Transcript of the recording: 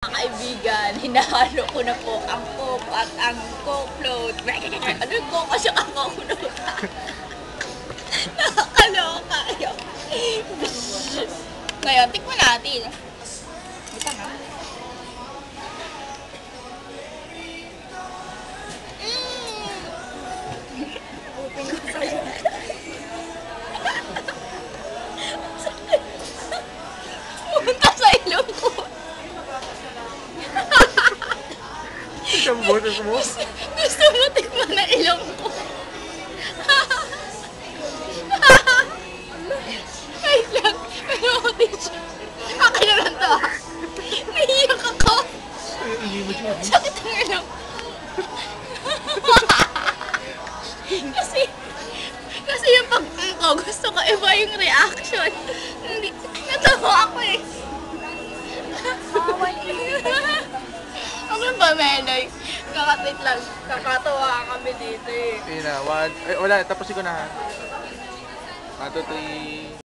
Kaibigan, hinahalo ko na po ang coke at ang coke float. Ano ko kasi ako float? Nakakaloka kayo. Ngayon, tikman natin. Bita nga. Open ko sa'yo. Pumunta sa ilong ko. Isang boses mo? Gusto mo tikman na ilong ko. Wait lang. Pero ako tissue. Akin naman to. Naiiyak ako. Hindi mo siya. Sakit ang ilong. Kasi yung pag ko, gusto ko iba yung reaction. Hindi, natawa ako eh. Ano ba, Meloy? Kakatit lang. Kakatawa kami dito eh. Ayun na, wala, tapusin ko na ha. 1, 2, 3.